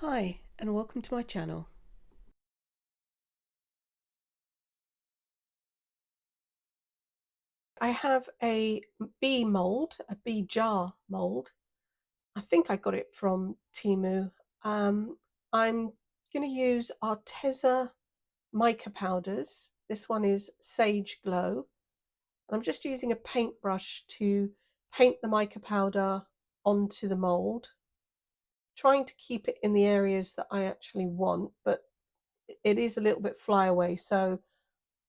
Hi, and welcome to my channel. I have a bee mold, a bee jar mold. I think I got it from Temu. I'm going to use Arteza mica powders. This one is Sage Glow. I'm just using a paintbrush to paint the mica powder onto the mold, trying to keep it in the areas that I actually want, but it is a little bit flyaway, so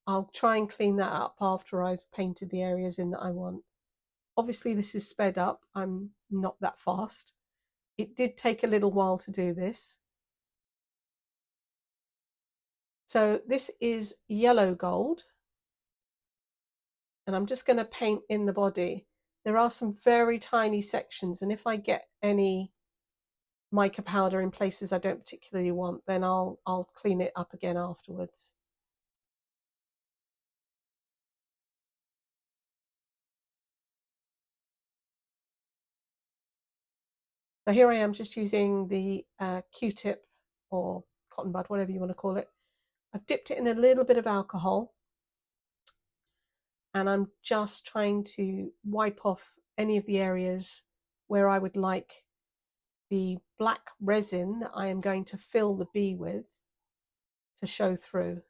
I'll try and clean that up after I've painted the areas in that I want. Obviously this is sped up, I'm not that fast. It did take a little while to do this. So this is yellow gold, and I'm just going to paint in the body. There are some very tiny sections, and if I get any mica powder in places I don't particularly want, then I'll clean it up again afterwards. So here I am just using the Q-tip or cotton bud, whatever you want to call it. I've dipped it in a little bit of alcohol, and I'm just trying to wipe off any of the areas where I would like the black resin that I am going to fill the bee with to show through.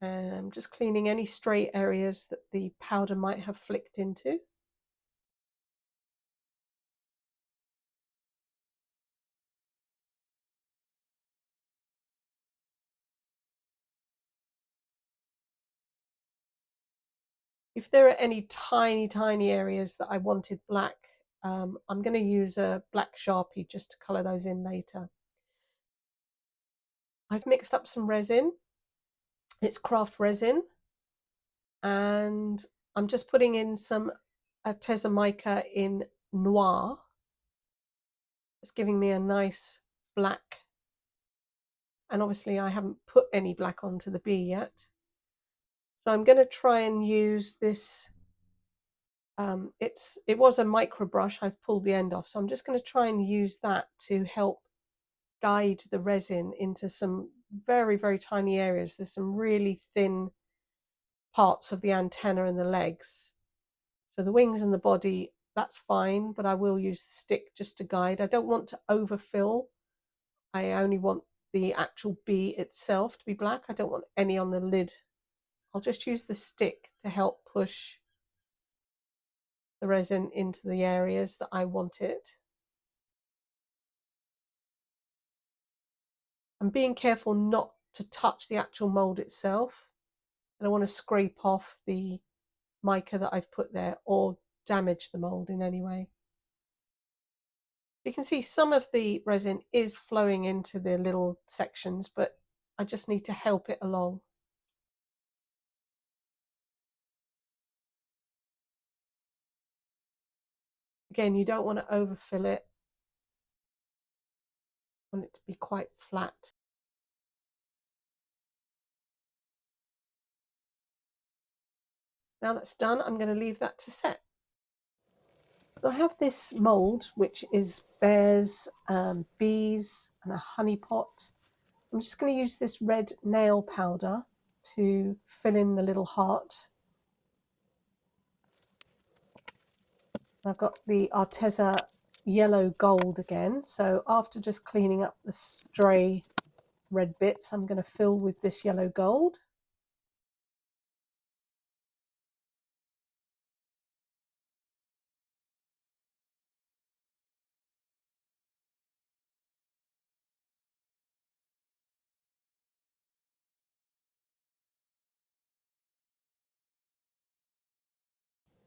And I'm just cleaning any stray areas that the powder might have flicked into. If there are any tiny areas that I wanted black, I'm going to use a black Sharpie just to colour those in later. I've mixed up some resin. It's craft resin, and I'm just putting in some Arteza mica in noir. It's giving me a nice black, and obviously I haven't put any black onto the bee yet. So I'm going to try and use this. It was a micro brush. I've pulled the end off, so I'm just going to try and use that to help guide the resin into some very tiny areas. There's some really thin parts of the antenna and the legs. So the wings and the body, that's fine, but I will use the stick just to guide. I don't want to overfill. I only want the actual bee itself to be black. I don't want any on the lid. I'll just use the stick to help push the resin into the areas that I want it. I'm being careful not to touch the actual mold itself. I don't want to scrape off the mica that I've put there or damage the mold in any way. You can see some of the resin is flowing into the little sections, but I just need to help it along. Again, you don't want to overfill it. You want it to be quite flat. Now that's done, I'm going to leave that to set. So I have this mold which bears bees and a honey pot. I'm just going to use this red nail powder to fill in the little heart. I've got the Arteza yellow gold again, so after just cleaning up the stray red bits, I'm going to fill with this yellow gold.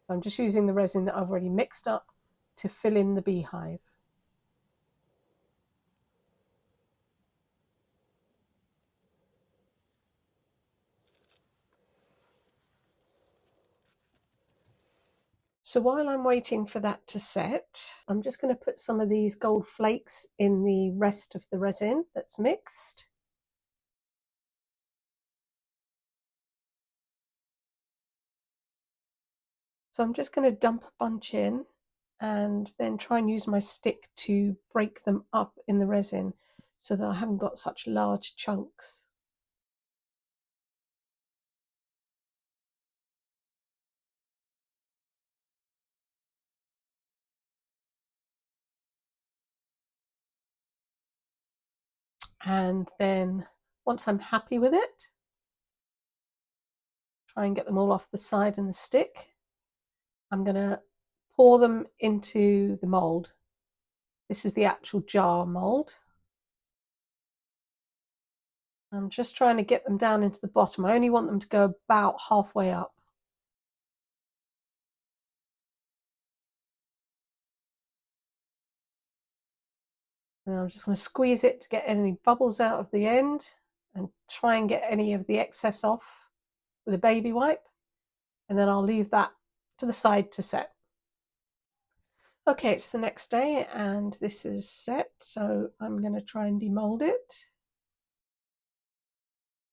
I'm just using the resin that I've already mixed up to fill in the beehive. So while I'm waiting for that to set, I'm just going to put some of these gold flakes in the rest of the resin that's mixed. So I'm just going to dump a bunch in and then try and use my stick to break them up in the resin so that I haven't got such large chunks. And then once I'm happy with it, try and get them all off the side and the stick. I'm going to pour them into the mold. This is the actual jar mold. I'm just trying to get them down into the bottom. I only want them to go about halfway up. And I'm just going to squeeze it to get any bubbles out of the end and try and get any of the excess off with a baby wipe. And then I'll leave that to the side to set. Okay, it's the next day and this is set, so I'm going to try and demold it.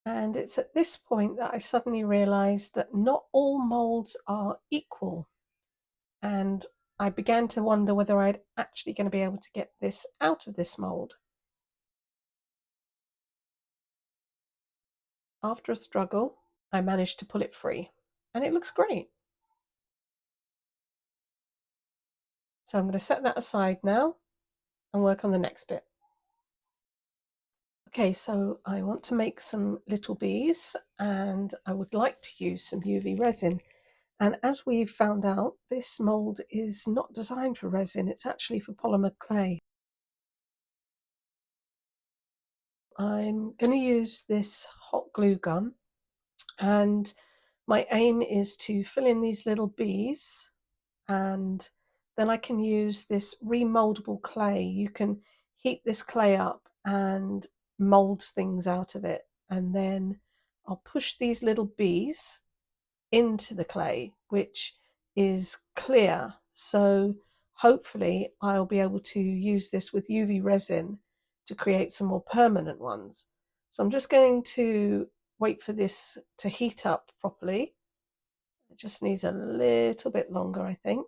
And it's at this point that I suddenly realized that not all molds are equal. And I began to wonder whether I'd actually going to be able to get this out of this mold. After a struggle, I managed to pull it free, and it looks great. So I'm going to set that aside now and work on the next bit. Okay, so I want to make some little bees, and I would like to use some UV resin. And as we've found out, this mold is not designed for resin, it's actually for polymer clay. I'm going to use this hot glue gun, and my aim is to fill in these little bees, and then I can use this remoldable clay. You can heat this clay up and mold things out of it, and then I'll push these little bees into the clay, which is clear, so hopefully I'll be able to use this with UV resin to create some more permanent ones. So I'm just going to wait for this to heat up properly. It just needs a little bit longer, I think.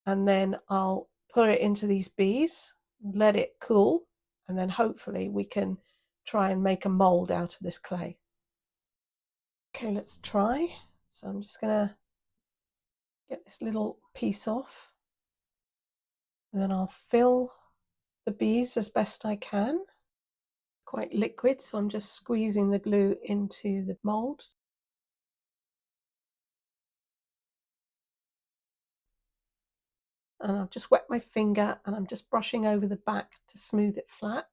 And then I'll put it into these bees, let it cool, and then hopefully we can try and make a mold out of this clay. Okay, let's try. So I'm just gonna get this little piece off, and then I'll fill the bees as best I can. Quite liquid, so I'm just squeezing the glue into the molds. And I've just wet my finger and I'm just brushing over the back to smooth it flat.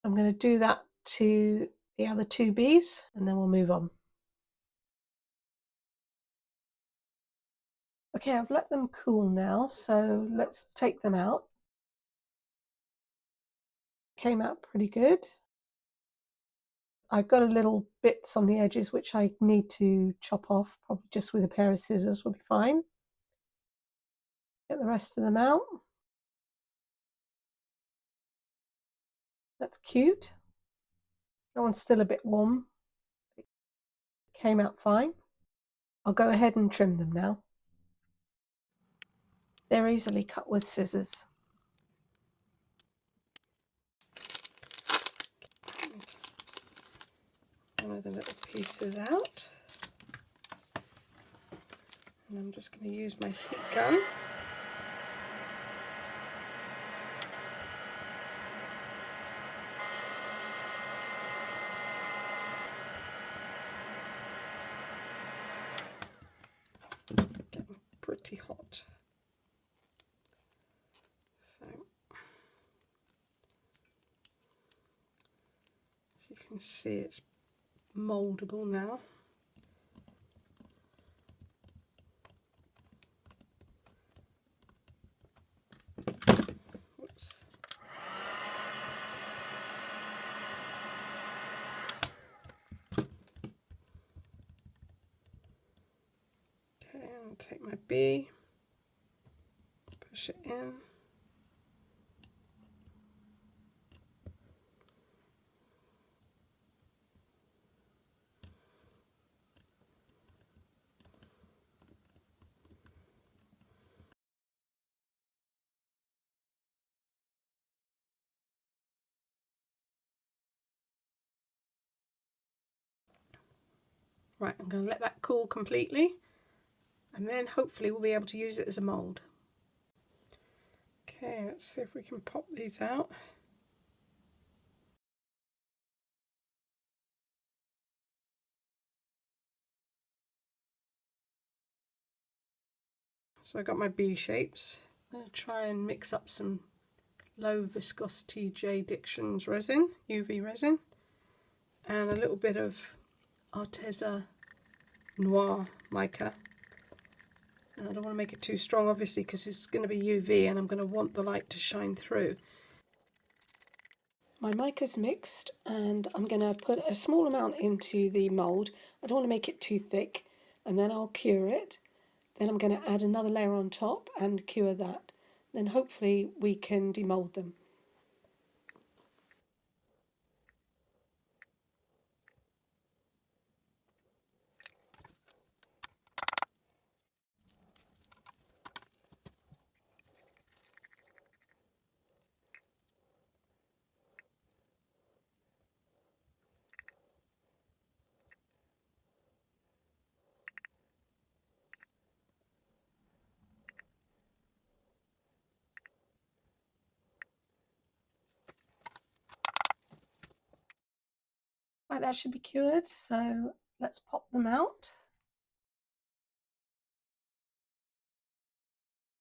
I'm going to do that to the other two bees and then we'll move on. Okay, I've let them cool now, so let's take them out. Came out pretty good. I've got a little bits on the edges which I need to chop off, probably just with a pair of scissors will be fine. Get the rest of them out. That's cute. That one's still a bit warm. It came out fine. I'll go ahead and trim them now. They're easily cut with scissors. One of the little pieces out. And I'm just going to use my heat gun. Getting pretty hot. So, as you can see, it's moldable now. Whoops. Okay, I'll take my bee, push it in. Right, I'm going to let that cool completely, and then hopefully we'll be able to use it as a mould. Okay, let's see if we can pop these out. So I got my bee shapes. I'm going to try and mix up some low viscosity J. Dixon's resin, UV resin, and a little bit of Arteza Noir mica. I don't want to make it too strong, obviously, because it's going to be UV and I'm going to want the light to shine through. My mica's mixed and I'm going to put a small amount into the mould. I don't want to make it too thick, and then I'll cure it. Then I'm going to add another layer on top and cure that. Then hopefully we can demould them. Right, that should be cured, so let's pop them out.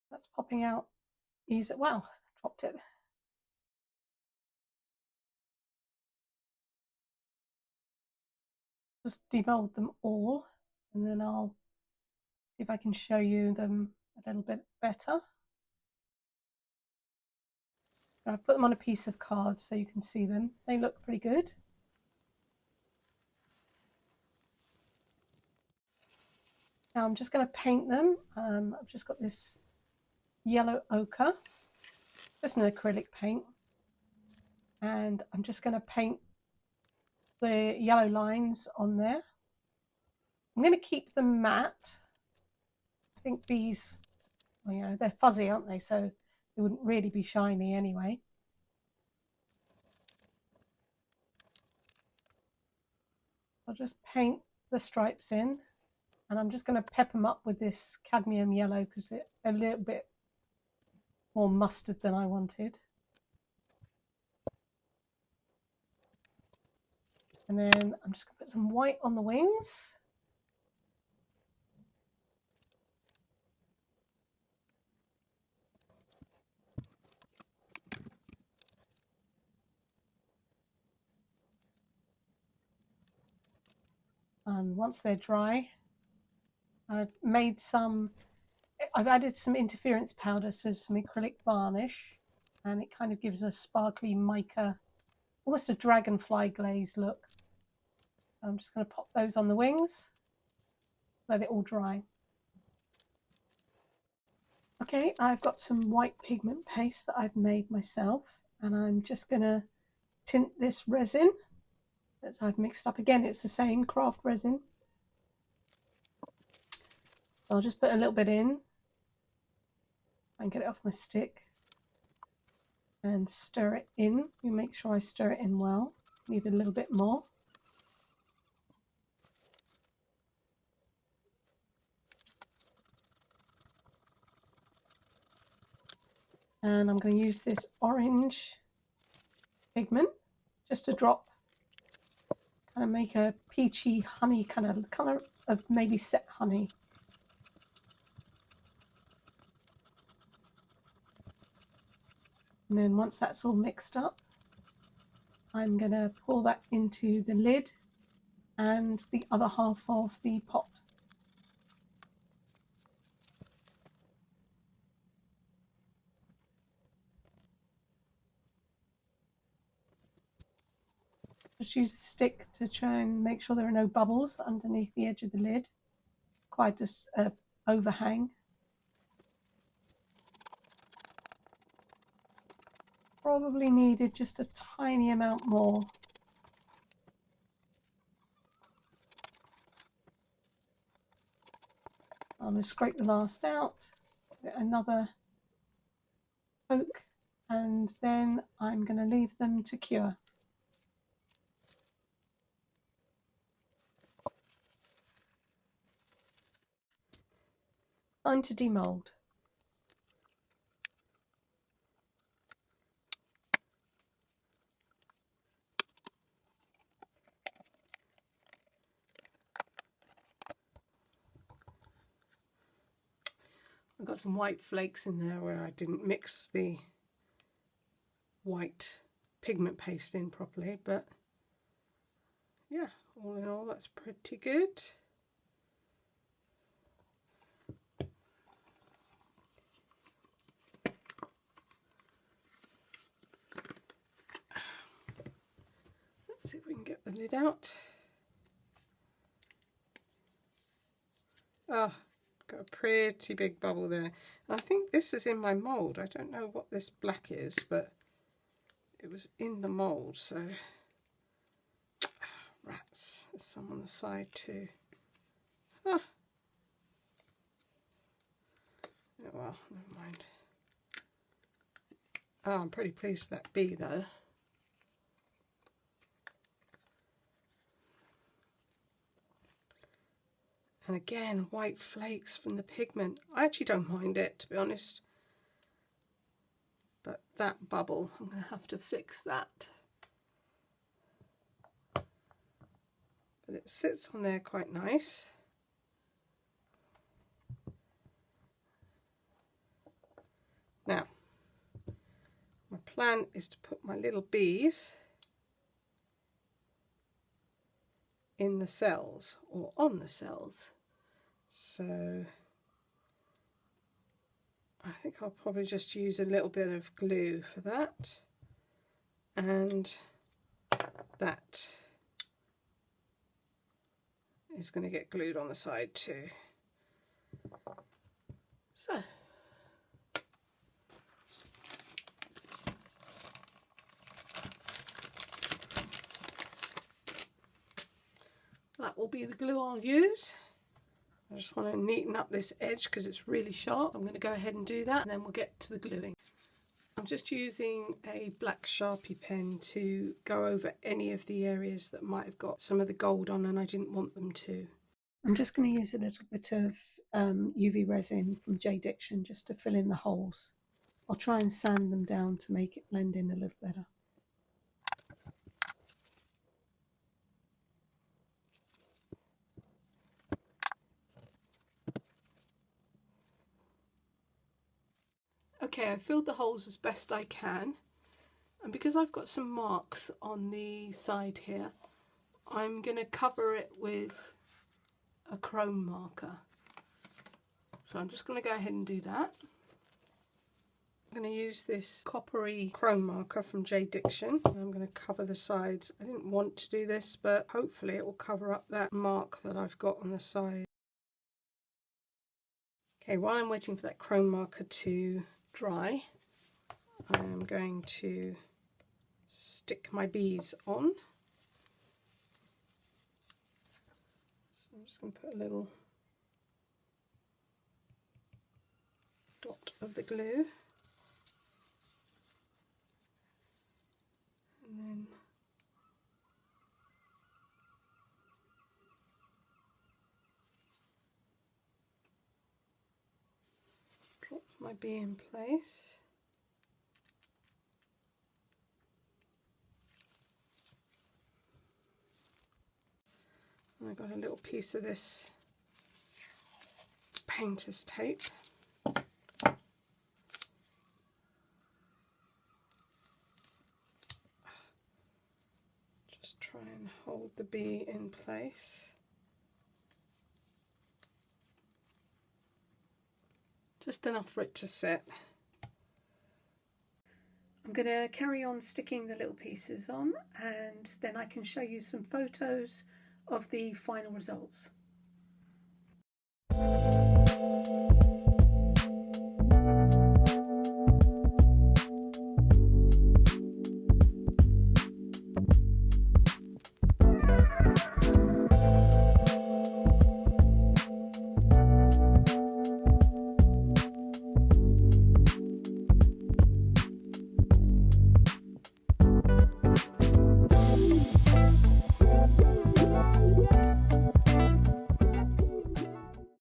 That's popping out easy. Wow, dropped it. Just demold them all, and then I'll see if I can show you them a little bit better. I put them on a piece of card so you can see them. They look pretty good. Now I'm just going to paint them. I've just got this yellow ochre, just an acrylic paint, and I'm just going to paint the yellow lines on there. I'm going to keep them matte. I think bees, well, you know, they're fuzzy, aren't they? So they wouldn't really be shiny anyway. I'll just paint the stripes in, and I'm just going to pep them up with this cadmium yellow because they're a little bit more mustard than I wanted. And then I'm just going to put some white on the wings. And once they're dry, I've added some interference powder, so some acrylic varnish, and it kind of gives a sparkly mica, almost a dragonfly glaze look. I'm just going to pop those on the wings, let it all dry. Okay, I've got some white pigment paste that I've made myself, and I'm just going to tint this resin that I've mixed up. Again, it's the same craft resin. So I'll just put a little bit in and get it off my stick and stir it in. You make sure I stir it in well. Need a little bit more. And I'm going to use this orange pigment, just a drop, kind of make a peachy honey kind of colour of maybe set honey. And then once that's all mixed up, I'm going to pour that into the lid and the other half of the pot. Just use the stick to try and make sure there are no bubbles underneath the edge of the lid. Quite an overhang. Probably needed just a tiny amount more. I'm going to scrape the last out, get another poke, and then I'm going to leave them to cure. Time to demold. I've got some white flakes in there where I didn't mix the white pigment paste in properly, but yeah, all in all that's pretty good. Let's see if we can get the lid out. Ah, got a pretty big bubble there. I think this is in my mould. I don't know what this black is, but it was in the mould, so rats. There's some on the side too. Ah. Oh, well, never mind. Oh, I'm pretty pleased with that bee though. And again, white flakes from the pigment. I actually don't mind it, to be honest. But that bubble, I'm going to have to fix that. But it sits on there quite nice. Now, my plan is to put my little bees in the cells or on the cells. So I think I'll probably just use a little bit of glue for that, and that is going to get glued on the side too. So that will be the glue I'll use. I just want to neaten up this edge because it's really sharp. I'm going to go ahead and do that, and then we'll get to the gluing. I'm just using a black Sharpie pen to go over any of the areas that might have got some of the gold on and I didn't want them to. I'm just going to use a little bit of UV resin from J Diction just to fill in the holes. I'll try and sand them down to make it blend in a little better. Okay, I filled the holes as best I can, and because I've got some marks on the side here, I'm going to cover it with a chrome marker. So I'm just going to go ahead and do that. I'm going to use this coppery chrome marker from J Diction. I'm going to cover the sides. I didn't want to do this, but hopefully it will cover up that mark that I've got on the side. Okay, while I'm waiting for that chrome marker to dry, I'm going to stick my bees on. So I'm just going to put a little dot of the glue, and then drop my bee in place. And I got a little piece of this painter's tape. Just try and hold the bee in place. Just enough for it to sit. I'm going to carry on sticking the little pieces on, and then I can show you some photos of the final results.